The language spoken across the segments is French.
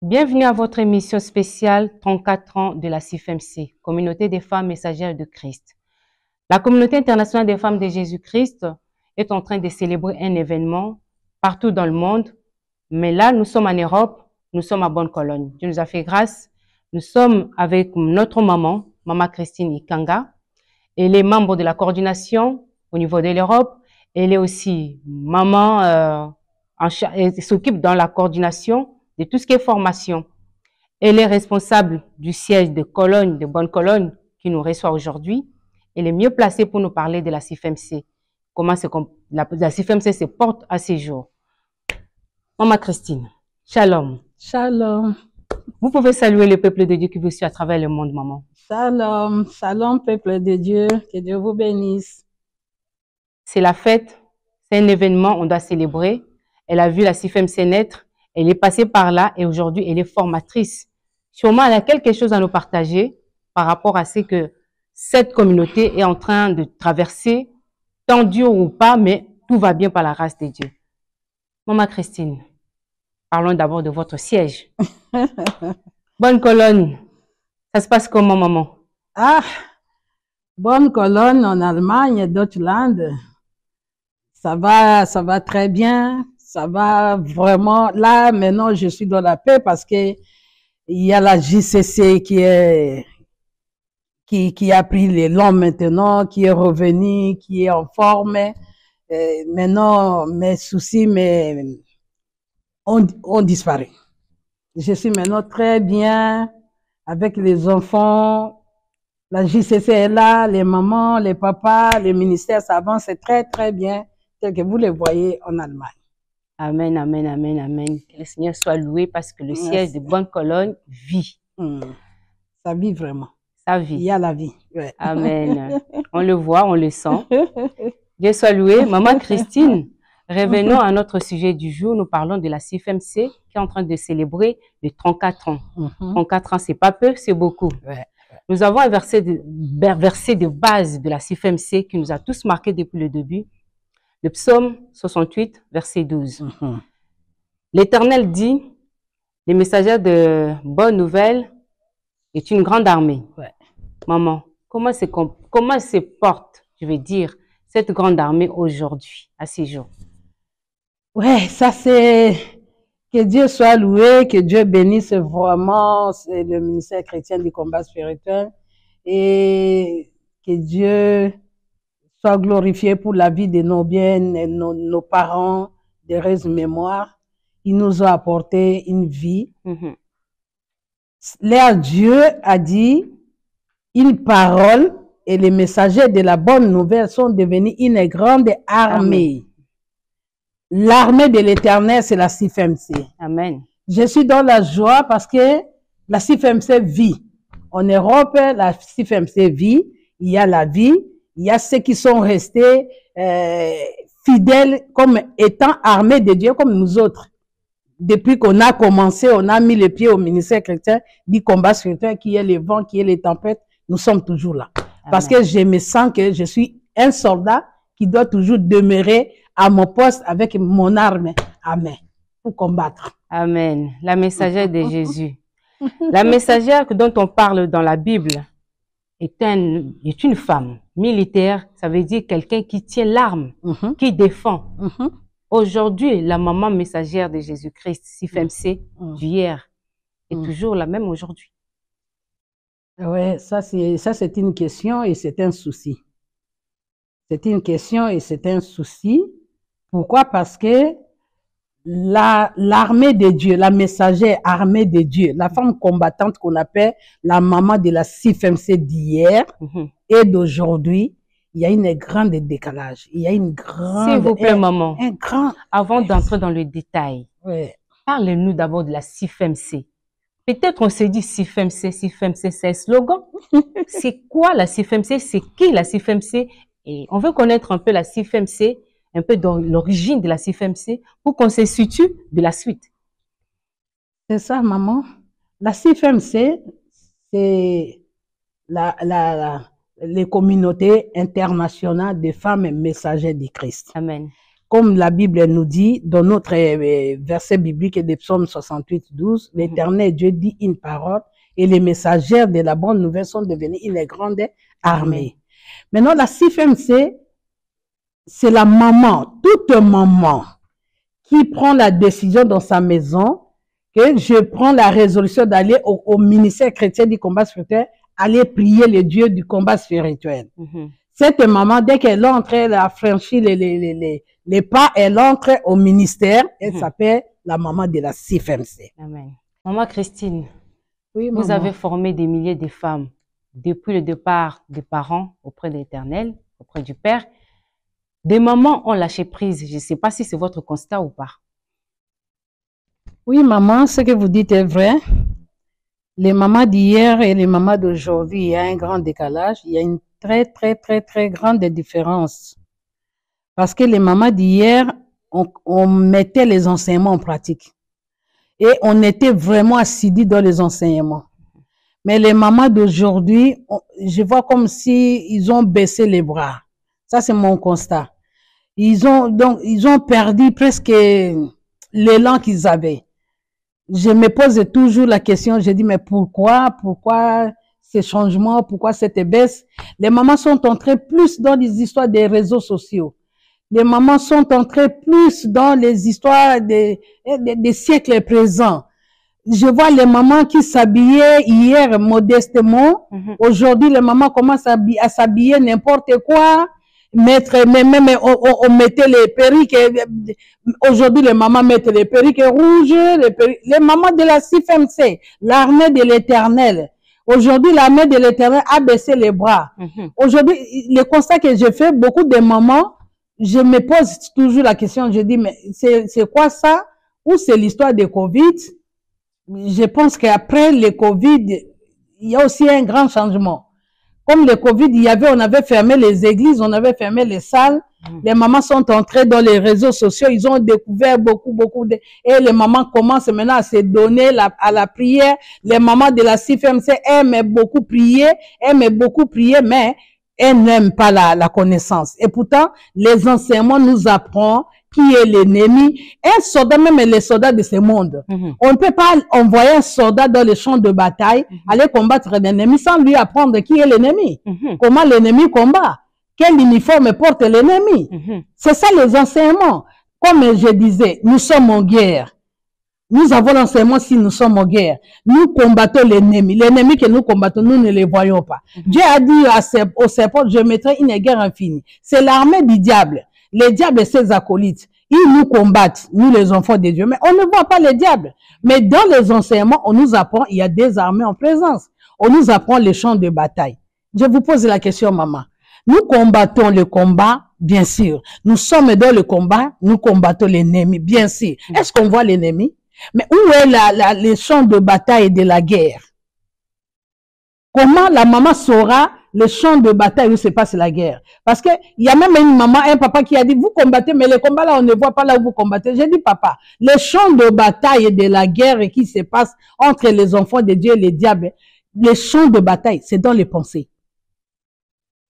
Bienvenue à votre émission spéciale 34 ans de la CIFMC, Communauté des femmes messagères de Christ. La communauté internationale des femmes de Jésus-Christ est en train de célébrer un événement partout dans le monde, mais là, nous sommes en Europe, nous sommes à Bonne-Cologne. Dieu nous a fait grâce. Nous sommes avec notre maman, Maman Christine Ikanga. Elle est membre de la coordination au niveau de l'Europe. Elle est aussi maman, elle s'occupe dans la coordination de tout ce qui est formation. Elle est responsable du siège de Cologne, de Bonne-Cologne, qui nous reçoit aujourd'hui. Elle est mieux placée pour nous parler de la CIFMC. Comment la CIFMC se porte à ces jours. Maman Christine, shalom. Shalom. Vous pouvez saluer le peuple de Dieu qui vous suit à travers le monde, maman. Shalom. Shalom, peuple de Dieu. Que Dieu vous bénisse. C'est la fête. C'est un événement, on doit célébrer. Elle a vu la CIFMC naître. Elle est passée par là et aujourd'hui, elle est formatrice. Sûrement, elle a quelque chose à nous partager par rapport à ce que cette communauté est en train de traverser, tant dur ou pas, mais tout va bien par la grâce de Dieu. Maman Christine, parlons d'abord de votre siège. Bonne-Cologne, ça se passe comment, maman? Ah, Bonne-Cologne en Allemagne, Deutschland. Ça va très bien. Ça va vraiment. Là, maintenant, je suis dans la paix parce que il y a la JCC qui a pris l'élan maintenant, qui est revenu, qui est en forme. Maintenant, mes soucis ont disparu. Je suis maintenant très bien avec les enfants. La JCC est là, les mamans, les papas, le ministère, ça avance très, très bien, tel que vous le voyez en Allemagne. Amen, amen, amen, amen. Que le Seigneur soit loué parce que le siège de Bonne-Cologne vit. Ça vit vraiment. Ça vit. Il y a la vie. Ouais. Amen. On le voit, on le sent. Dieu soit loué. Maman Christine, revenons à notre sujet du jour. Nous parlons de la CIFMC qui est en train de célébrer les 34 ans. 34 ans, c'est pas peu, c'est beaucoup. Ouais. Nous avons un verset de base de la CIFMC qui nous a tous marqués depuis le début. Le psaume 68, verset 12. L'Éternel dit, les messagers de bonnes nouvelles est une grande armée. Ouais. Maman, comment se porte, je veux dire, cette grande armée aujourd'hui, à ces jours? Ouais, ça c'est... Que Dieu soit loué, que Dieu bénisse vraiment le ministère chrétien du combat spirituel et que Dieu soit glorifié pour la vie de nos biens, nos parents, d'heureuse mémoire. Ils nous ont apporté une vie. Leur Dieu a dit une parole et les messagers de la bonne nouvelle sont devenus une grande armée. L'armée de l'Éternel, c'est la CIFMC. Amen. Je suis dans la joie parce que la CIFMC vit. En Europe, la CIFMC vit. Il y a la vie. Il y a ceux qui sont restés fidèles comme étant armés de Dieu comme nous autres. Depuis qu'on a commencé, on a mis les pieds au ministère chrétien du combat spirituel, qui est le vent, qui est les tempêtes, nous sommes toujours là. Amen. Parce que je me sens que je suis un soldat qui doit toujours demeurer à mon poste avec mon arme à main pour combattre. Amen. La messagère de Jésus. La messagère dont on parle dans la Bible est une femme militaire. Ça veut dire quelqu'un qui tient l'arme, qui défend. Aujourd'hui, la maman messagère de Jésus-Christ, CIFMC, d'hier, est toujours la même aujourd'hui. Oui, ça c'est une question et c'est un souci. C'est une question et c'est un souci. Pourquoi? Parce que l'armée de Dieu, la messagère armée de Dieu, la femme combattante qu'on appelle la maman de la CIFMC d'hier et d'aujourd'hui, il y a une grande décalage. Il y a une grande... S'il vous plaît, maman, avant Oui. d'entrer dans le détail, parlez-nous d'abord de la CIFMC. Peut-être on se dit CIFMC, c'est un slogan. C'est quoi la CIFMC? C'est qui la CIFMC? Et on veut connaître un peu la CIFMC, un peu dans l'origine de la CIFMC, pour qu'on se situe de la suite. C'est ça, maman. La CIFMC, c'est les communautés internationales des femmes messagères du Christ. Amen. comme la Bible nous dit, dans notre verset biblique des psaumes 68, 12, l'Éternel Dieu dit une parole et les messagères de la bonne nouvelle sont devenus une grande armée. Maintenant, la CIFMC, c'est la maman, toute maman, qui prend la décision dans sa maison, que je prends la résolution d'aller au ministère chrétien du combat spirituel, aller prier le Dieu du combat spirituel. Cette maman, dès qu'elle entre, elle a franchi les pas, elle entre au ministère, elle s'appelle la maman de la CIFMC. Amen. Maman Christine, oui, vous avez formé des milliers de femmes depuis le départ des parents auprès de l'Éternel, auprès du Père. Des mamans ont lâché prise. Je ne sais pas si c'est votre constat ou pas. Oui, maman, ce que vous dites est vrai. Les mamans d'hier et les mamans d'aujourd'hui, il y a un grand décalage. Il y a une très grande différence. Parce que les mamans d'hier, on mettait les enseignements en pratique. Et on était vraiment assidus dans les enseignements. Mais les mamans d'aujourd'hui, je vois comme si ils ont baissé les bras. Ça, c'est mon constat. Ils ont perdu presque l'élan qu'ils avaient. Je me pose toujours la question, je dis, mais pourquoi ces changements, pourquoi cette baisse? Les mamans sont entrées plus dans les histoires des réseaux sociaux. Les mamans sont entrées plus dans les histoires des siècles présents. Je vois les mamans qui s'habillaient hier modestement. Aujourd'hui, les mamans commencent à s'habiller n'importe quoi. On mettait les perruques. Aujourd'hui, les mamans mettent les perruques rouges. Les mamans de la CIFMC, l'armée de l'Éternel. Aujourd'hui, l'armée de l'Éternel a baissé les bras. Aujourd'hui, le constat que j'ai fait, beaucoup de mamans, je me pose toujours la question, je dis, mais c'est quoi ça? Ou c'est l'histoire de Covid? Je pense qu'après le Covid, il y a aussi un grand changement. Comme le Covid, on avait fermé les églises, on avait fermé les salles. Les mamans sont entrées dans les réseaux sociaux, ils ont découvert beaucoup et les mamans commencent maintenant à se donner à la prière. Les mamans de la CIFMC aiment beaucoup prier, mais elles n'aiment pas la connaissance. Et pourtant, les enseignements nous apprennent qui est l'ennemi. Un soldat, même les soldats de ce monde. On ne peut pas envoyer un soldat dans les champs de bataille, aller combattre l'ennemi sans lui apprendre qui est l'ennemi. Comment l'ennemi combat. Quel uniforme porte l'ennemi. C'est ça les enseignements. Comme je disais, nous sommes en guerre. Nous avons l'enseignement si nous sommes en guerre. Nous combattons l'ennemi. L'ennemi que nous combattons, nous ne le voyons pas. Dieu a dit au serpent, je mettrai une guerre infinie. C'est l'armée du diable. Les diables et ses acolytes, ils nous combattent, nous les enfants de Dieu. Mais on ne voit pas les diables. Mais dans les enseignements, on nous apprend, il y a des armées en présence. On nous apprend les champs de bataille. Je vous pose la question, maman. Nous combattons le combat, bien sûr. Nous sommes dans le combat, nous combattons l'ennemi, bien sûr. Est-ce qu'on voit l'ennemi? Mais où est les champs de bataille de la guerre? Comment la maman saura le champ de bataille où se passe la guerre? Parce que il y a même une maman, un papa qui a dit, vous combattez, mais les combats là, on ne voit pas là où vous combattez. J'ai dit, papa, les champs de bataille de la guerre qui se passe entre les enfants de Dieu et les diables, les champs de bataille, c'est dans les pensées.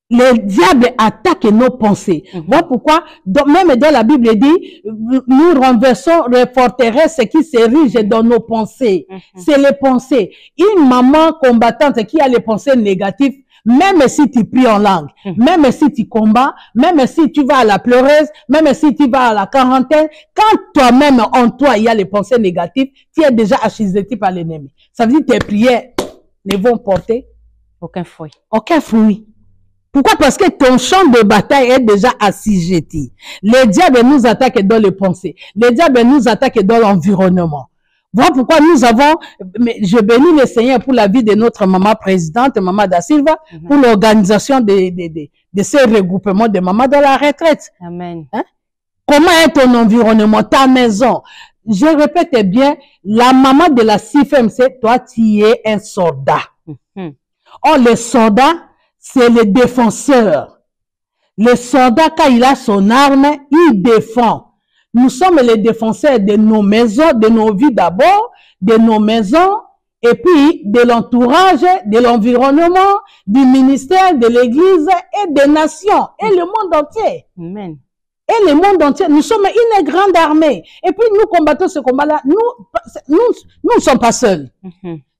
Les diables attaquent nos pensées. Voilà pourquoi, même dans la Bible, il dit, nous renversons les forteresses qui s'érigent dans nos pensées. C'est les pensées. Une maman combattante qui a les pensées négatives, même si tu pries en langue, même si tu combats, même si tu vas à la pleureuse, même si tu vas à la quarantaine, quand toi-même, en toi, il y a les pensées négatives, tu es déjà assujetti par l'ennemi. Ça veut dire que tes prières ne vont porter aucun fruit. Aucun fruit. Pourquoi? Parce que ton champ de bataille est déjà assujetti. Les diables nous attaquent dans les pensées. Les diables nous attaquent dans l'environnement. Voilà pourquoi nous avons, je bénis le Seigneur pour la vie de notre maman présidente, maman Da Silva, pour l'organisation de ces regroupements de mamans dans la retraite. Amen. Hein? Comment est ton environnement, ta maison? Je répète bien, la maman de la CIFMC, toi, tu es un soldat. Or, le soldat, c'est le défenseur. Le soldat, quand il a son arme, il défend. Nous sommes les défenseurs de nos maisons, de nos vies d'abord, de nos maisons, et puis de l'entourage, de l'environnement, du ministère, de l'église et des nations, et le monde entier. Amen. et le monde entier. Nous sommes une grande armée. Et puis nous combattons ce combat-là. Nous ne sommes pas seuls.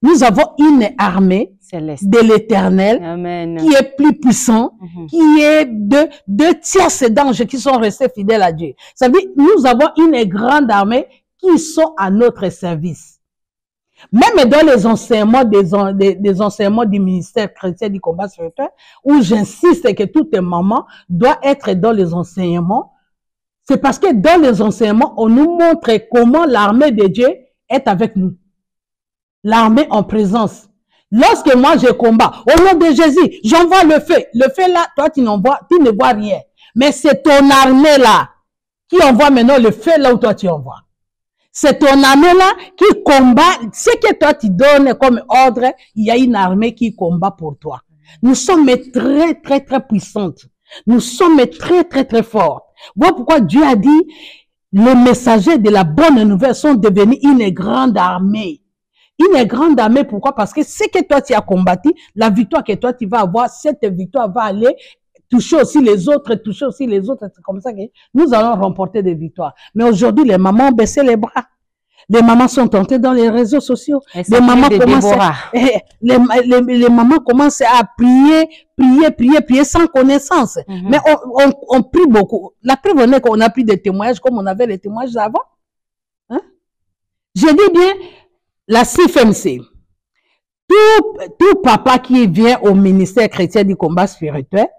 Nous avons une armée Céleste de l'Éternel qui est plus puissant, qui est de 2/3 d'anges qui sont restés fidèles à Dieu. Ça veut dire nous avons une grande armée qui sont à notre service. Même dans les enseignements des enseignements du ministère chrétien du combat spirituel, où j'insiste que toute maman doit être dans les enseignements, c'est parce que dans les enseignements, on nous montre comment l'armée de Dieu est avec nous. L'armée en présence. Lorsque moi je combats, au nom de Jésus, j'envoie le feu. Le feu là, toi tu ne vois rien. Mais c'est ton armée là qui envoie maintenant le feu là où toi tu envoies. C'est ton armée-là qui combat. Ce que toi tu donnes comme ordre, il y a une armée qui combat pour toi. Nous sommes très, très, très puissantes. Nous sommes très, très, très fortes. Voilà pourquoi Dieu a dit, les messagers de la bonne nouvelle sont devenus une grande armée. Une grande armée, pourquoi? Parce que ce que toi tu as combattu, la victoire que toi tu vas avoir, cette victoire va aller toucher aussi les autres, toucher aussi les autres. C'est comme ça que nous allons remporter des victoires. Mais aujourd'hui, les mamans ont baissé les bras. Les mamans sont tentées dans les réseaux sociaux. Les mamans commencent à prier sans connaissance. Mais on prie beaucoup. La preuve est qu'on a pris des témoignages comme on avait les témoignages avant. Hein? Je dis bien, la CFMC, tout papa qui vient au ministère chrétien du combat spirituel,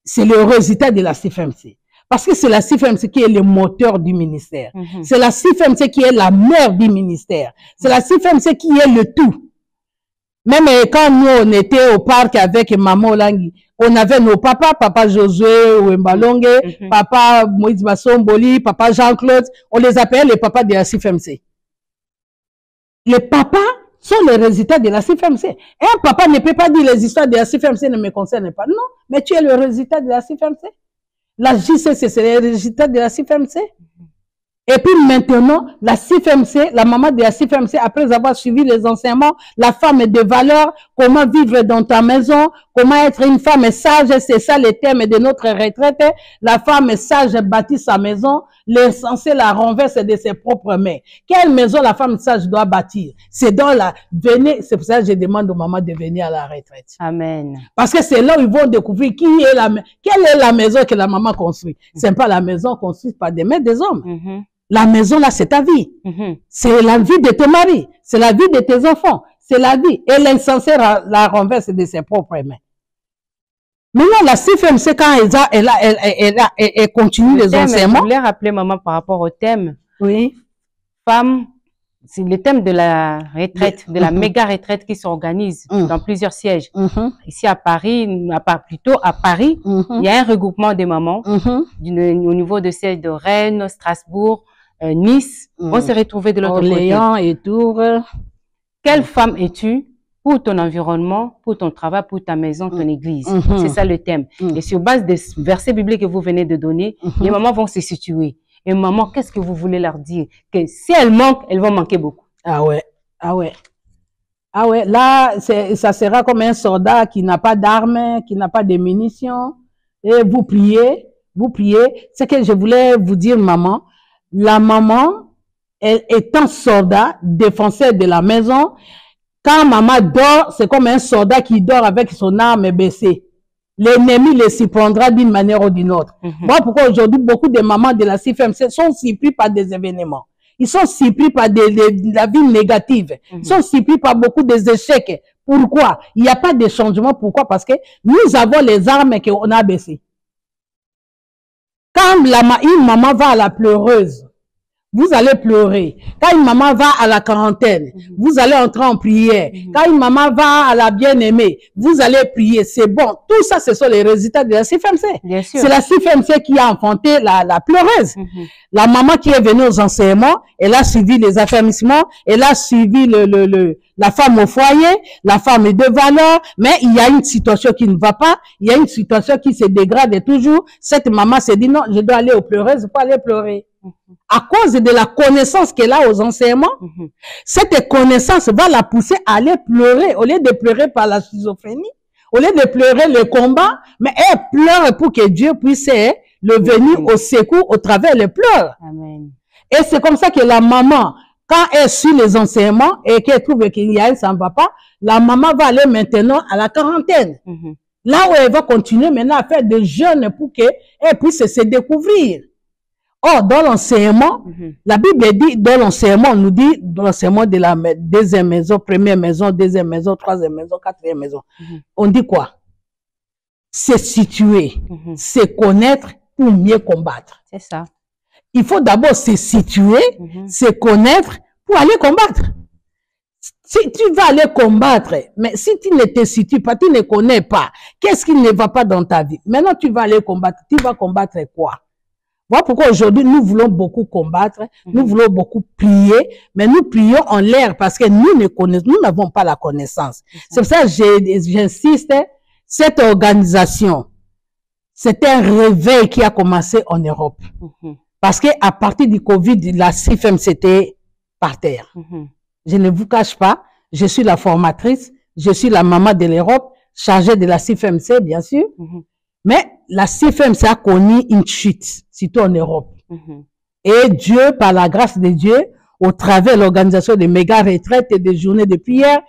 c'est le résultat de la CFMC. Parce que c'est la CFMC qui est le moteur du ministère. C'est la CFMC qui est la mère du ministère. C'est la CFMC qui est le tout. Même quand nous, on était au parc avec Maman Olangi, on avait nos papas, papa Josué Ouembalongue, papa Moïse Bassomboli, papa Jean-Claude, on les appelait les papas de la CFMC. Les papas sont les résultats de la CFMC. Un papa ne peut pas dire les histoires de la CFMC ne me concernent pas. Non, mais tu es le résultat de la CFMC. La JCC, c'est le résultat de la CFMC. Et puis maintenant, la CFMC, la maman de la CFMC, après avoir suivi les enseignements, la femme de valeur, comment vivre dans ta maison, comment être une femme sage, c'est ça le thème de notre retraite. La femme sage bâtit sa maison, l'essentiel la renverse de ses propres mains. Quelle maison la femme sage doit bâtir? C'est dans la, venez, c'est pour ça que je demande aux mamans de venir à la retraite. Amen. Parce que c'est là où ils vont découvrir quelle est la maison que la maman construit. C'est pas la maison construite par des mains des hommes. La maison, là, c'est ta vie. C'est la vie de ton mari. C'est la vie de tes enfants. C'est la vie. Et l'insensé la renverse de ses propres mains. Maintenant, la CFMC, quand elle continue les enseignements. Je voulais rappeler, maman, par rapport au thème. Oui. Femmes, c'est le thème de la retraite, de la méga retraite qui s'organise dans plusieurs sièges. Ici à Paris, plutôt à Paris, il y a un regroupement des mamans au niveau de sièges de Rennes, Strasbourg, Nice, on s'est retrouvés de l'autre côté. Orléans et Tours. Quelle femme es-tu pour ton environnement, pour ton travail, pour ta maison, ton église? C'est ça le thème. Et sur base des versets bibliques que vous venez de donner, les mamans vont se situer. Et maman, qu'est-ce que vous voulez leur dire? Que si elles manquent, elles vont manquer beaucoup. Ah ouais, ah ouais. Ah ouais, là, ça sera comme un soldat qui n'a pas d'armes, qui n'a pas de munitions. Et vous priez, vous priez. C'est que je voulais vous dire, maman. La maman, elle est un soldat, défenseur de la maison. Quand maman dort, c'est comme un soldat qui dort avec son arme baissée. L'ennemi le surprendra d'une manière ou d'une autre. Moi, pourquoi aujourd'hui, beaucoup de mamans de la CFMC sont surpris par des événements. Ils sont surpris par la vie négative. Ils sont surpris par beaucoup d'échecs. Pourquoi? Il n'y a pas de changement. Pourquoi? Parce que nous avons les armes qu'on a baissées. Quand une maman va à la pleureuse, vous allez pleurer. Quand une maman va à la quarantaine, vous allez entrer en prière. Quand une maman va à la bien-aimée, vous allez prier. C'est bon. Tout ça, ce sont les résultats de la CFMC. C'est la CFMC qui a enfanté la pleureuse. La maman qui est venue aux enseignements, elle a suivi les affermissements, elle a suivi la femme au foyer, la femme est de valeur, mais il y a une situation qui ne va pas, il y a une situation qui se dégrade toujours. Cette maman s'est dit non, je dois aller aux pleureuses pour aller pleurer. À cause de la connaissance qu'elle a aux enseignements, cette connaissance va la pousser à aller pleurer, au lieu de pleurer par la schizophrénie, au lieu de pleurer le combat, mais elle pleure pour que Dieu puisse le venir au secours au travers les pleurs. Amen. Et c'est comme ça que la maman, quand elle suit les enseignements et qu'elle trouve qu'il y a, ça ne va pas, la maman va aller maintenant à la quarantaine. Là où elle va continuer maintenant à faire des jeûnes pour qu'elle puisse se découvrir. Or, dans l'enseignement, la Bible dit, dans l'enseignement, on nous dit, dans l'enseignement de la deuxième maison, première maison, deuxième maison, troisième maison, quatrième maison, on dit quoi? C'est situer, c'est connaître pour mieux combattre. C'est ça. Il faut d'abord se situer, se connaître pour aller combattre. Si tu vas aller combattre, mais si tu ne te situes pas, tu ne connais pas, qu'est-ce qui ne va pas dans ta vie? Maintenant, tu vas aller combattre. Tu vas combattre quoi? Voilà pourquoi aujourd'hui, nous voulons beaucoup combattre, nous voulons beaucoup prier, mais nous prions en l'air parce que nous n'avons pas la connaissance. C'est pour ça que j'insiste, cette organisation, c'est un réveil qui a commencé en Europe. Parce qu'à partir du Covid, la CIFM, c'était par terre. Je ne vous cache pas, je suis la formatrice, je suis la maman de l'Europe, chargée de la CIFMC, bien sûr. Mais la CIFMC a connu une chute, surtout en Europe. Et Dieu, par la grâce de Dieu, au travers de l'organisation des méga retraites et des journées de prière,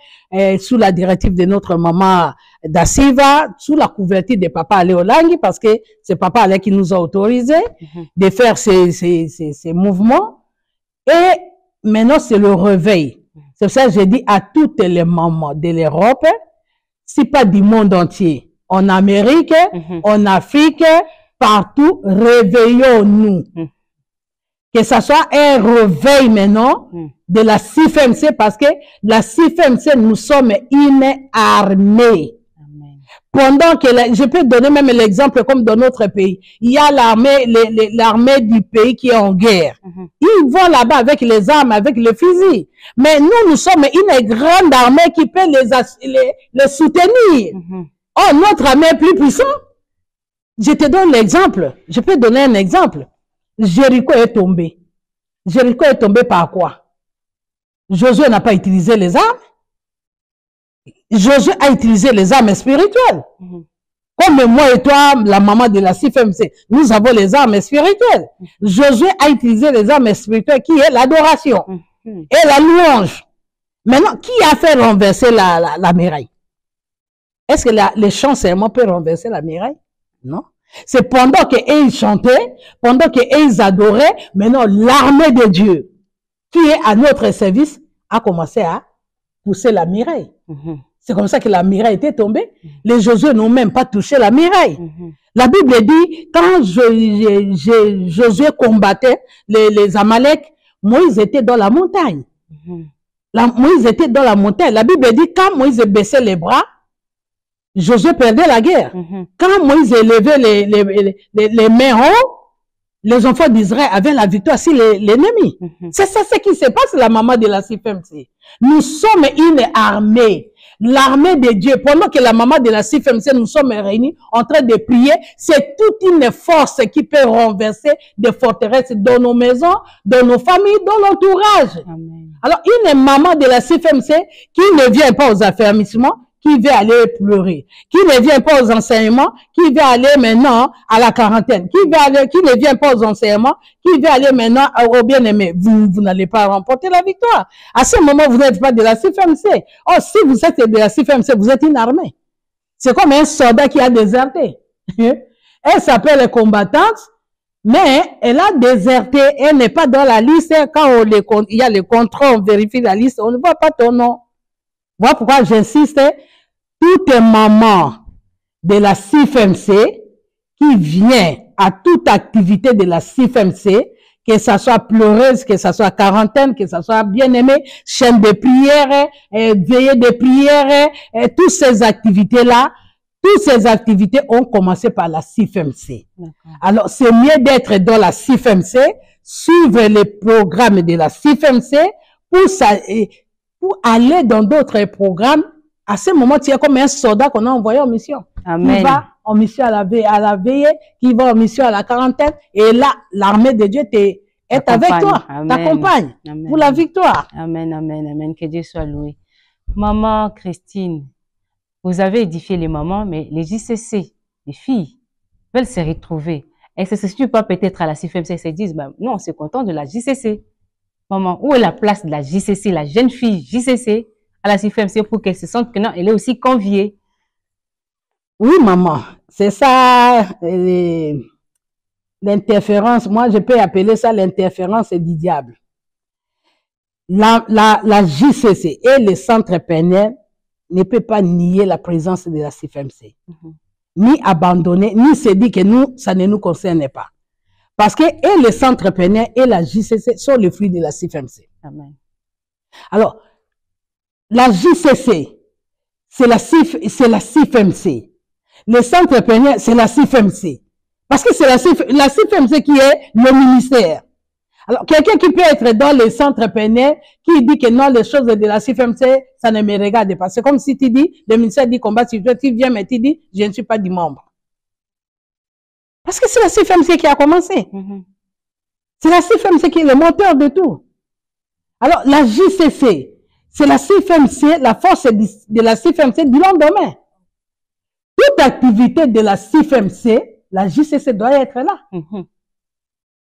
sous la directive de notre maman Dassiva, sous la couverture de Papa Alé Olangi, parce que c'est Papa Alé qui nous a autorisé de faire ces mouvements. Et maintenant, c'est le réveil. C'est pour ça que j'ai dit à toutes les mamans de l'Europe, si pas du monde entier, en Amérique, en Afrique, partout, réveillons-nous. Que ce soit un réveil maintenant de la CIFMC, parce que la CIFMC, nous sommes une armée. Pendant que, je peux donner même l'exemple comme dans notre pays, il y a l'armée du pays qui est en guerre. Ils vont là-bas avec les armes, avec les fusils. Mais nous sommes une grande armée qui peut les soutenir. Oh, notre armée est plus puissante. Je te donne l'exemple. Je peux donner un exemple. Jéricho est tombé. Jéricho est tombé par quoi? Josué n'a pas utilisé les armes. Josué a utilisé les armes spirituelles. Comme moi et toi, la maman de la CIFMC, nous avons les armes spirituelles. Josué a utilisé les armes spirituelles qui est l'adoration et la louange. Maintenant, qui a fait renverser la muraille? Est-ce que les chants seulement peuvent renverser la muraille? Non. C'est pendant qu'ils chantaient, pendant qu'ils adoraient, maintenant l'armée de Dieu qui est à notre service a commencé à pousser la muraille. C'est comme ça que la muraille était tombée. Les Josué n'ont même pas touché la muraille. La Bible dit, quand Josué combattait les Amalek, Moïse était dans la montagne. Moïse était dans la montagne. La Bible dit, quand Moïse baissait les bras, Josué perdait la guerre. Quand Moïse élevait les mains en haut, les enfants d'Israël avaient la victoire sur l'ennemi. C'est ça ce qui se passe, la maman de la CIFMC. Nous sommes une armée. L'armée de Dieu, pendant que la maman de la CIFMC, nous sommes réunis en train de prier, c'est toute une force qui peut renverser des forteresses dans nos maisons, dans nos familles, dans l'entourage. Alors, une maman de la CIFMC qui ne vient pas aux affermissements, qui veut aller pleurer, qui ne vient pas aux enseignements, qui veut aller maintenant à la quarantaine, qui ne vient pas aux enseignements, qui veut aller maintenant au bien-aimé. Vous n'allez pas remporter la victoire. À ce moment, vous n'êtes pas de la CIFMC. Oh, si vous êtes de la CIFMC, vous êtes une armée. C'est comme un soldat qui a déserté. Elle s'appelle combattante, mais elle a déserté. Elle n'est pas dans la liste. Quand il y a le contrôle, on vérifie la liste, on ne voit pas ton nom. Voilà pourquoi j'insiste, toute maman de la CIFMC qui vient à toute activité de la CIFMC, que ça soit pleureuse, que ça soit quarantaine, que ça soit bien-aimé, chaîne de prière, veillée de prière, toutes ces activités-là, toutes ces activités ont commencé par la CIFMC. Alors, c'est mieux d'être dans la CIFMC, suivre les programmes de la CIFMC pour aller dans d'autres programmes. À ce moment, tu es comme un soldat qu'on a envoyé en mission. Amen. Qui va en mission à la veillée, qui va en mission à la quarantaine. Et là, l'armée de Dieu est avec toi, t'accompagne pour la victoire. Amen, amen, amen. Que Dieu soit loué. Maman Christine, vous avez édifié les mamans, mais les JCC, les filles, veulent se retrouver. Et c'est ce que tu peux peut-être à la CFMC se disent, ben, nous, on se contente de la JCC. Maman, où est la place de la JCC, la jeune fille JCC à la CFMC pour qu'elle se sente que non, elle est aussi conviée? Oui, maman, c'est ça l'interférence. Moi, je peux appeler ça l'interférence du diable. La JCC et le centre pénal ne peut pas nier la présence de la CFMC, ni abandonner, ni se dire que nous, ça ne nous concerne pas. Parce que et le centre pénal et la JCC sont le fruit de la CFMC. Amen. Alors, la JCC, c'est la CFMC. Le centre pénal, c'est la CFMC. Parce que c'est la CFMC qui est le ministère. Alors, quelqu'un qui peut être dans le centre pénal, qui dit que non, les choses de la CFMC, ça ne me regarde pas. C'est comme si tu dis, le ministère dit combat spirituel, tu viens, mais tu dis, je ne suis pas du membre. Parce que c'est la CFMC qui a commencé. C'est la CFMC qui est le moteur de tout. Alors, la JCC, c'est la CFMC, la force de la CFMC du lendemain. Toute activité de la CFMC, la JCC doit être là.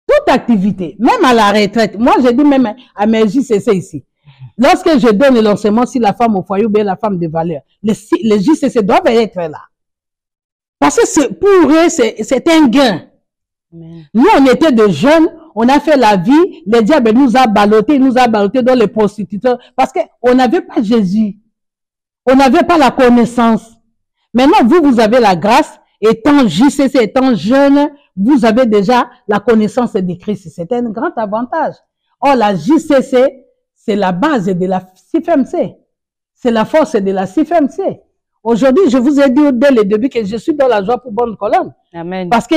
Toute activité, même à la retraite. Moi, je dis même à mes JCC ici. Lorsque je donne l'enseignement sur la femme au foyer ou bien la femme de valeur, les JCC doivent être là. Parce que pour eux, c'est un gain. Amen. Nous, on était de jeunes, on a fait la vie, le diable nous a ballottés dans les prostituteurs, parce qu'on n'avait pas Jésus. On n'avait pas la connaissance. Maintenant, vous avez la grâce, étant JCC, étant jeune, vous avez déjà la connaissance de Christ. C'est un grand avantage. Or, la JCC, c'est la base de la CFMC. C'est la force de la CFMC. Aujourd'hui, je vous ai dit dès le début que je suis dans la joie pour bonne colonne. Amen. Parce que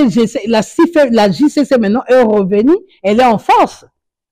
la JCC maintenant est revenue, elle est en force.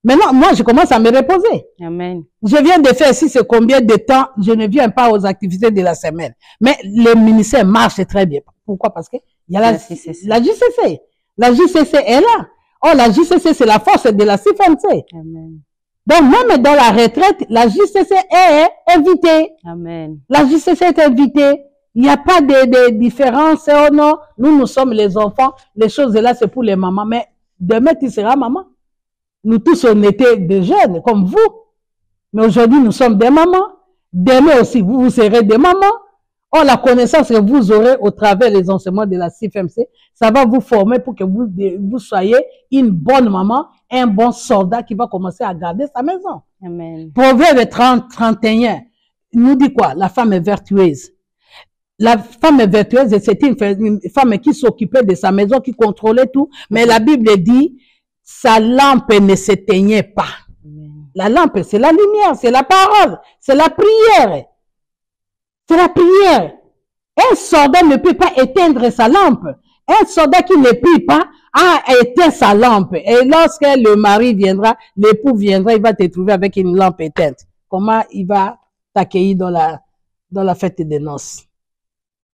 Maintenant, moi, je commence à me reposer. Amen. Je viens de faire ici, c'est combien de temps, je ne viens pas aux activités de la semaine. Mais le ministère marche très bien. Pourquoi? Parce que il y a la JCC. La JCC est là. Oh, la JCC, c'est la force de la CFMC. Amen. Donc, même dans la retraite, la JCC est invitée. Amen. La JCC est invitée. Il n'y a pas de différence. Oh non, nous sommes les enfants. Les choses là, c'est pour les mamans. Mais demain, tu seras maman. Nous tous, on était des jeunes, comme vous. Mais aujourd'hui, nous sommes des mamans. Demain aussi, vous serez des mamans. Oh, la connaissance que vous aurez au travers des enseignements de la CFMC, ça va vous former pour que vous soyez une bonne maman, un bon soldat qui va commencer à garder sa maison. Amen. Proverbe 30-31 nous dit quoi? La femme est vertueuse. La femme est vertueuse, c'était une femme qui s'occupait de sa maison, qui contrôlait tout. Mais la Bible dit, sa lampe ne s'éteignait pas. Amen. La lampe, c'est la lumière, c'est la parole, c'est la prière. C'est la prière. Un soldat ne peut pas éteindre sa lampe. Un soldat qui ne prie pas a éteint sa lampe. Et lorsque le mari viendra, l'époux viendra, il va te trouver avec une lampe éteinte. Comment il va t'accueillir dans la fête des noces?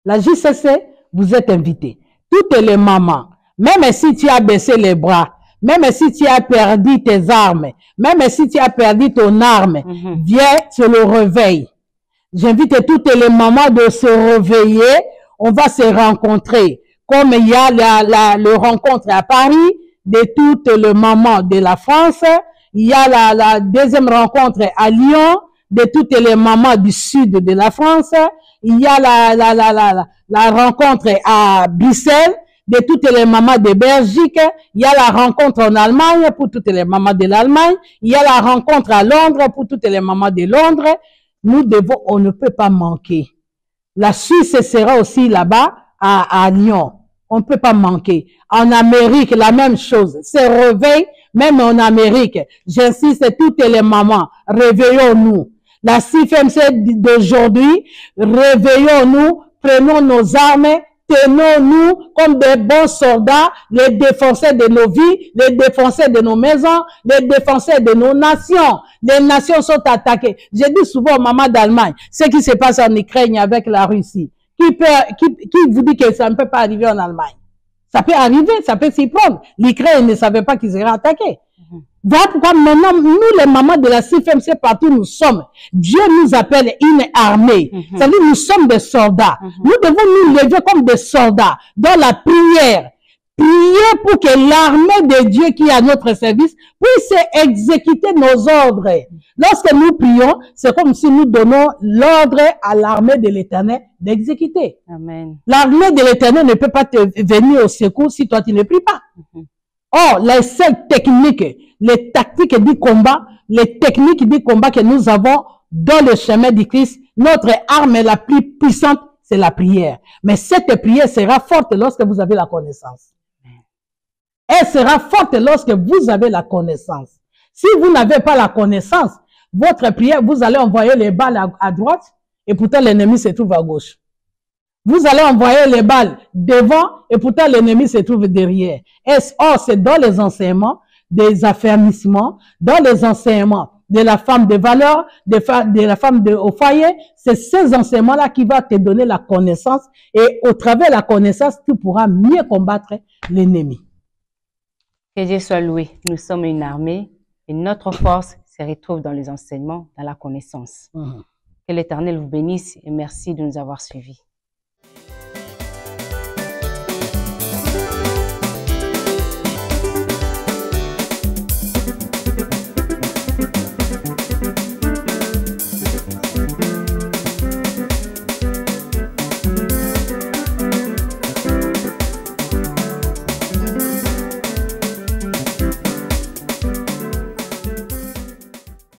La JCC, vous êtes invités. Toutes les mamans, même si tu as baissé les bras, même si tu as perdu tes armes, même si tu as perdu ton arme, viens sur le réveil. J'invite toutes les mamans de se réveiller. On va se rencontrer. Comme il y a le rencontre à Paris de toutes les mamans de la France. Il y a la deuxième rencontre à Lyon de toutes les mamans du sud de la France. Il y a la rencontre à Bruxelles de toutes les mamans de Belgique. Il y a la rencontre en Allemagne pour toutes les mamans de l'Allemagne. Il y a la rencontre à Londres pour toutes les mamans de Londres. Nous devons, on ne peut pas manquer. La Suisse sera aussi là-bas à Lyon. On ne peut pas manquer. En Amérique, la même chose. C'est réveil, même en Amérique. J'insiste, toutes les mamans, réveillons-nous. La CFMC d'aujourd'hui, réveillons-nous, prenons nos armes, tenons-nous comme des bons soldats, les défenseurs de nos vies, les défenseurs de nos maisons, les défenseurs de nos nations. Les nations sont attaquées. Je dis souvent aux mamans d'Allemagne, ce qui se passe en Ukraine avec la Russie. Qui vous dit que ça ne peut pas arriver en Allemagne? Ça peut arriver, ça peut s'y prendre. L'Ukraine ne savait pas qu'ils seraient attaqués. Voilà pourquoi maintenant, nous les mamans de la CFMC, partout nous sommes. Dieu nous appelle une armée. C'est-à-dire nous sommes des soldats. Nous devons nous lever comme des soldats dans la prière. prier pour que l'armée de Dieu qui est à notre service puisse exécuter nos ordres. Lorsque nous prions, c'est comme si nous donnons l'ordre à l'armée de l'Éternel d'exécuter. Amen. L'armée de l'Éternel ne peut pas te venir au secours si toi tu ne pries pas. Or, les seules techniques, les tactiques du combat, les techniques du combat que nous avons dans le chemin du Christ, notre arme la plus puissante, c'est la prière. Mais cette prière sera forte lorsque vous avez la connaissance. Elle sera forte lorsque vous avez la connaissance. Si vous n'avez pas la connaissance, votre prière, vous allez envoyer les balles à droite et pourtant l'ennemi se trouve à gauche. Vous allez envoyer les balles devant et pourtant l'ennemi se trouve derrière. Or, c'est dans les enseignements des affermissements, dans les enseignements de la femme de valeur, de la femme au foyer, c'est ces enseignements-là qui vont te donner la connaissance et au travers de la connaissance, tu pourras mieux combattre l'ennemi. Que Dieu soit loué. Nous sommes une armée et notre force se retrouve dans les enseignements, dans la connaissance. Que l'Éternel vous bénisse et merci de nous avoir suivis.